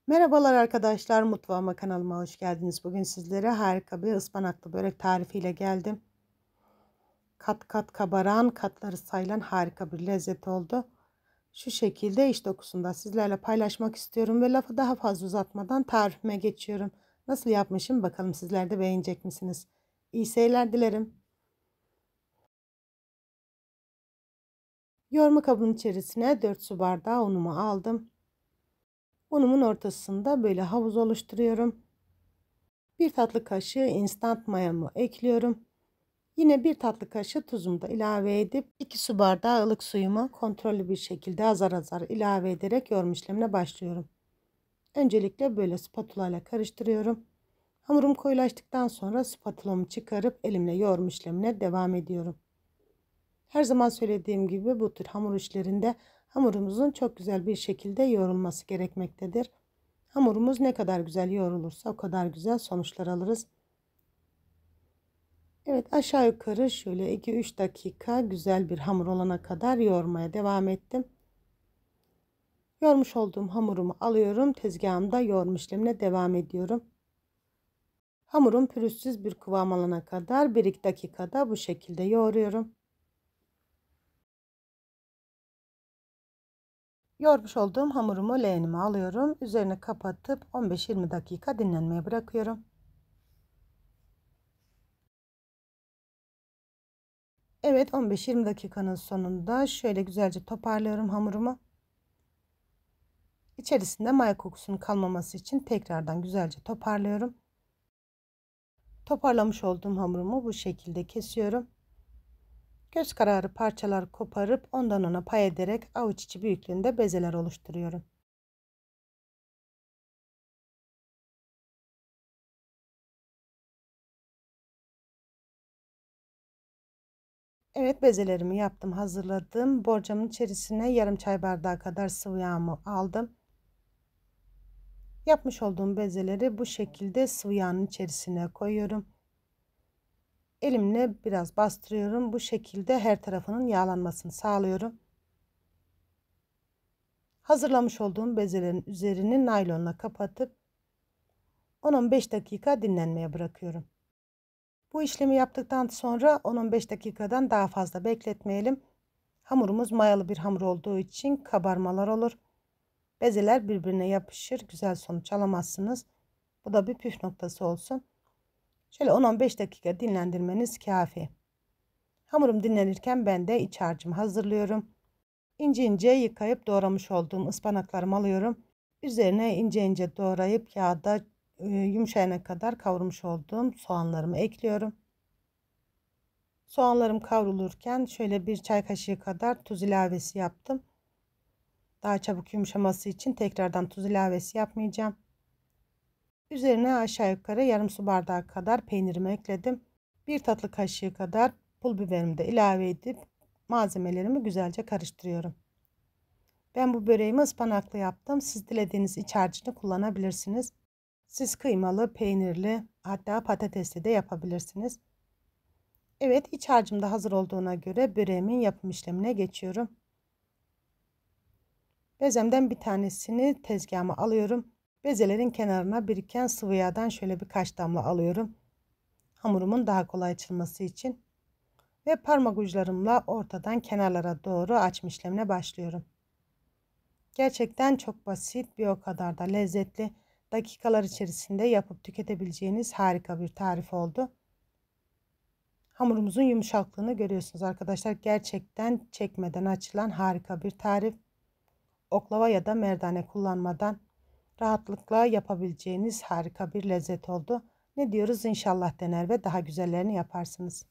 Merhabalar arkadaşlar, mutfağıma kanalıma hoş geldiniz. Bugün sizlere harika bir ıspanaklı börek tarifiyle geldim. Kat kat kabaran, katları sayılan harika bir lezzet oldu. Şu şekilde iç dokusunu da sizlerle paylaşmak istiyorum ve lafı daha fazla uzatmadan tarifime geçiyorum. Nasıl yapmışım bakalım, sizler de beğenecek misiniz? İyi seyirler dilerim. Yoğurma kabının içerisine 4 su bardağı unumu aldım. Unumun ortasında böyle havuz oluşturuyorum. 1 tatlı kaşığı instant mayamı ekliyorum. Yine 1 tatlı kaşığı tuzumu da ilave edip 2 su bardağı ılık suyumu kontrollü bir şekilde azar azar ilave ederek yoğurma işlemine başlıyorum. Öncelikle böyle spatula ile karıştırıyorum. Hamurum koyulaştıktan sonra spatulamı çıkarıp elimle yoğurma işlemine devam ediyorum. Her zaman söylediğim gibi bu tür hamur işlerinde hamurumuzun çok güzel bir şekilde yoğrulması gerekmektedir. Hamurumuz ne kadar güzel yoğrulursa o kadar güzel sonuçlar alırız. Evet, aşağı yukarı şöyle 2-3 dakika güzel bir hamur olana kadar yoğurmaya devam ettim. Yoğurmuş olduğum hamurumu alıyorum. Tezgahımda yoğurma işlemine devam ediyorum. Hamurum pürüzsüz bir kıvam alana kadar 1-2 dakikada bu şekilde yoğuruyorum. Yoğurmuş olduğum hamurumu leğenime alıyorum. Üzerine kapatıp 15-20 dakika dinlenmeye bırakıyorum. Evet, 15-20 dakikanın sonunda şöyle güzelce toparlıyorum hamurumu. İçerisinde maya kokusunun kalmaması için tekrardan güzelce toparlıyorum. Toparlamış olduğum hamurumu bu şekilde kesiyorum. Göz kararı parçalar koparıp ondan ona pay ederek avuç içi büyüklüğünde bezeler oluşturuyorum. Evet, bezelerimi yaptım, hazırladım. Borcamın içerisine yarım çay bardağı kadar sıvı yağımı aldım. Yapmış olduğum bezeleri bu şekilde sıvı yağın içerisine koyuyorum. Elimle biraz bastırıyorum. Bu şekilde her tarafının yağlanmasını sağlıyorum. Hazırlamış olduğum bezelerin üzerini naylonla kapatıp 10-15 dakika dinlenmeye bırakıyorum. Bu işlemi yaptıktan sonra 10-15 dakikadan daha fazla bekletmeyelim. Hamurumuz mayalı bir hamur olduğu için kabarmalar olur. Bezeler birbirine yapışır. Güzel sonuç alamazsınız. Bu da bir püf noktası olsun. Şöyle 10-15 dakika dinlendirmeniz kafi. Hamurum dinlenirken ben de iç harcımı hazırlıyorum. İnce ince yıkayıp doğramış olduğum ıspanaklarımı alıyorum. Üzerine ince ince doğrayıp yağda yumuşayana kadar kavurmuş olduğum soğanlarımı ekliyorum. Soğanlarım kavrulurken şöyle 1 çay kaşığı kadar tuz ilavesi yaptım. Daha çabuk yumuşaması için tekrardan tuz ilavesi yapmayacağım. Üzerine aşağı yukarı yarım su bardağı kadar peynirimi ekledim. 1 tatlı kaşığı kadar pul biberimi de ilave edip malzemelerimi güzelce karıştırıyorum. Ben bu böreğimi ıspanaklı yaptım. Siz dilediğiniz iç harcını kullanabilirsiniz. Siz kıymalı, peynirli, hatta patatesli de yapabilirsiniz. Evet, iç harcım da hazır olduğuna göre böreğimin yapım işlemine geçiyorum. Bezemden bir tanesini tezgahıma alıyorum. Bezelerin kenarına biriken sıvı yağdan şöyle birkaç damla alıyorum. Hamurumun daha kolay açılması için. Ve parmak uçlarımla ortadan kenarlara doğru açma işlemine başlıyorum. Gerçekten çok basit, bir o kadar da lezzetli. Dakikalar içerisinde yapıp tüketebileceğiniz harika bir tarif oldu. Hamurumuzun yumuşaklığını görüyorsunuz arkadaşlar. Gerçekten çekmeden açılan harika bir tarif. Oklava ya da merdane kullanmadan rahatlıkla yapabileceğiniz harika bir lezzet oldu. Ne diyoruz? İnşallah dener ve daha güzellerini yaparsınız.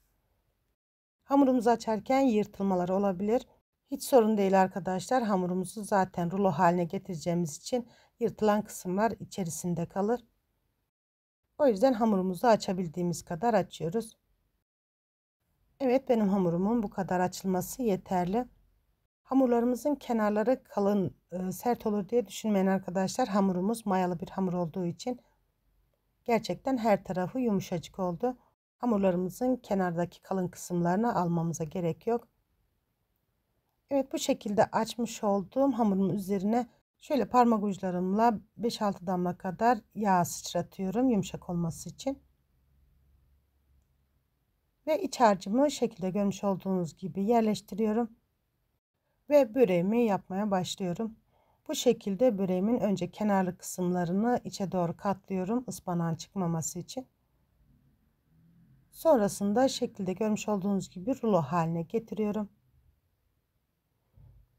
Hamurumuzu açarken yırtılmalar olabilir. Hiç sorun değil arkadaşlar. Hamurumuzu zaten rulo haline getireceğimiz için yırtılan kısımlar içerisinde kalır. O yüzden hamurumuzu açabildiğimiz kadar açıyoruz. Evet, benim hamurumun bu kadar açılması yeterli. Hamurlarımızın kenarları kalın, sert olur diye düşünmeyin arkadaşlar. Hamurumuz mayalı bir hamur olduğu için gerçekten her tarafı yumuşacık oldu. Hamurlarımızın kenardaki kalın kısımlarını almamıza gerek yok. Evet, bu şekilde açmış olduğum hamurumun üzerine Şöyle parmak uçlarımla 5-6 damla kadar yağ sıçratıyorum yumuşak olması için. Ve iç harcımı şekilde görmüş olduğunuz gibi yerleştiriyorum. Ve böreğimi yapmaya başlıyorum. Bu şekilde böreğimin önce kenarlı kısımlarını içe doğru katlıyorum ıspanağın çıkmaması için. Sonrasında şekilde görmüş olduğunuz gibi rulo haline getiriyorum.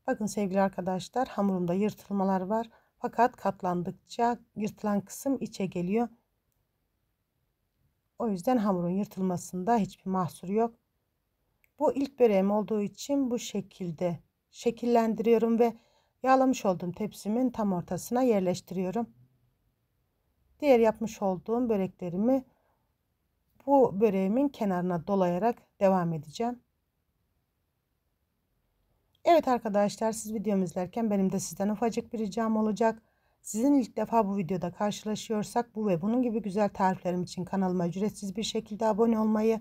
Bakın sevgili arkadaşlar, hamurumda yırtılmalar var. Fakat katlandıkça yırtılan kısım içe geliyor. O yüzden hamurun yırtılmasında hiçbir mahsur yok. Bu ilk böreğim olduğu için bu şekilde şekillendiriyorum ve yağlamış olduğum tepsimin tam ortasına yerleştiriyorum. Diğer yapmış olduğum böreklerimi bu böreğimin kenarına dolayarak devam edeceğim. Evet arkadaşlar, siz videomu izlerken benim de sizden ufacık bir ricam olacak. Sizin ilk defa bu videoda karşılaşıyorsak bu ve bunun gibi güzel tariflerim için kanalıma ücretsiz bir şekilde abone olmayı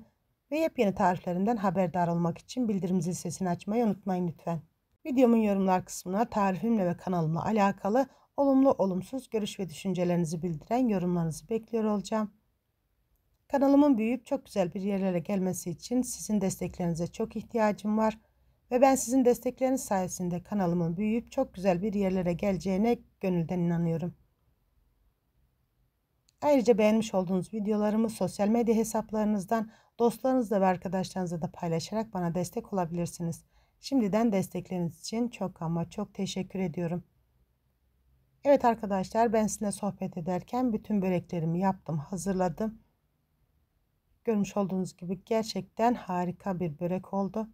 ve yepyeni tariflerimden haberdar olmak için bildirim zil sesini açmayı unutmayın lütfen. Videomun yorumlar kısmına tarifimle ve kanalımla alakalı olumlu olumsuz görüş ve düşüncelerinizi bildiren yorumlarınızı bekliyor olacağım. Kanalımın büyüyüp çok güzel bir yerlere gelmesi için sizin desteklerinize çok ihtiyacım var. Ve ben sizin destekleriniz sayesinde kanalımın büyüyüp çok güzel bir yerlere geleceğine gönülden inanıyorum. Ayrıca beğenmiş olduğunuz videolarımı sosyal medya hesaplarınızdan dostlarınızla ve arkadaşlarınızla da paylaşarak bana destek olabilirsiniz. Şimdiden destekleriniz için çok ama çok teşekkür ediyorum. Evet arkadaşlar, ben sizinle sohbet ederken bütün böreklerimi yaptım, hazırladım. Görmüş olduğunuz gibi gerçekten harika bir börek oldu.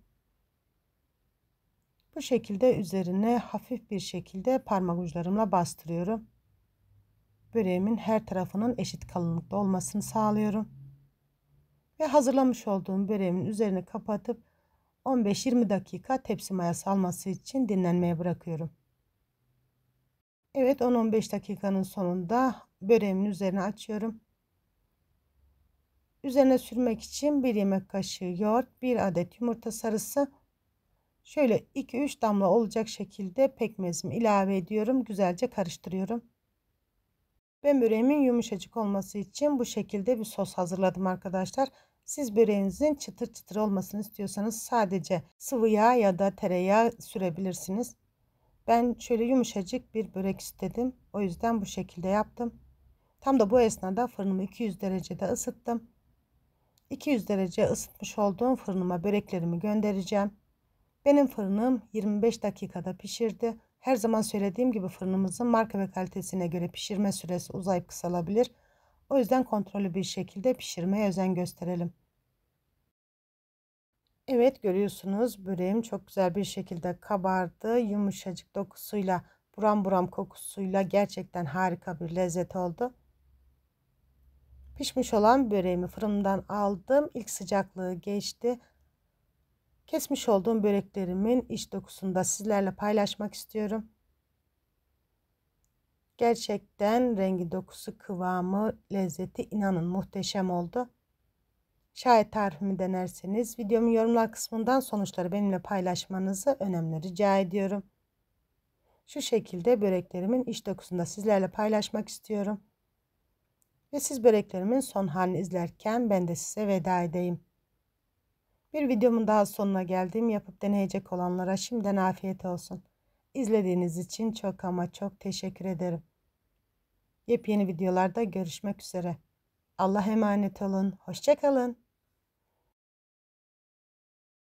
Bu şekilde üzerine hafif bir şekilde parmak uçlarımla bastırıyorum. Böreğimin her tarafının eşit kalınlıkta olmasını sağlıyorum. Ve hazırlamış olduğum böreğimin üzerini kapatıp 15-20 dakika tepsi mayası alması için dinlenmeye bırakıyorum. Evet, 10-15 dakikanın sonunda böreğimin üzerine açıyorum. Üzerine sürmek için 1 yemek kaşığı yoğurt, 1 adet yumurta sarısı, şöyle 2-3 damla olacak şekilde pekmezimi ilave ediyorum. Güzelce karıştırıyorum. Ben böreğimin yumuşacık olması için bu şekilde bir sos hazırladım arkadaşlar. Siz böreğinizin çıtır çıtır olmasını istiyorsanız sadece sıvı yağ ya da tereyağı sürebilirsiniz. Ben şöyle yumuşacık bir börek istedim. O yüzden bu şekilde yaptım. Tam da bu esnada fırınımı 200 derecede ısıttım. 200 derece ısıtmış olduğum fırınıma böreklerimi göndereceğim. Benim fırınım 25 dakikada pişirdi. Her zaman söylediğim gibi fırınımızın marka ve kalitesine göre pişirme süresi uzayıp kısalabilir. O yüzden kontrollü bir şekilde pişirmeye özen gösterelim. Evet, görüyorsunuz böreğim çok güzel bir şekilde kabardı. Yumuşacık dokusuyla, buram buram kokusuyla gerçekten harika bir lezzet oldu. Pişmiş olan böreğimi fırından aldım. İlk sıcaklığı geçti. Kesmiş olduğum böreklerimin iç dokusunu da sizlerle paylaşmak istiyorum. Gerçekten rengi, dokusu, kıvamı, lezzeti inanın muhteşem oldu. Şayet tarifimi denerseniz videomun yorumlar kısmından sonuçları benimle paylaşmanızı önemli rica ediyorum. Şu şekilde böreklerimin iç dokusunu da sizlerle paylaşmak istiyorum. Ve siz böreklerimin son halini izlerken ben de size veda edeyim. Bir videomun daha sonuna geldim. Yapıp deneyecek olanlara şimdiden afiyet olsun. İzlediğiniz için çok ama çok teşekkür ederim. Yepyeni videolarda görüşmek üzere. Allah'a emanet olun. Hoşça kalın.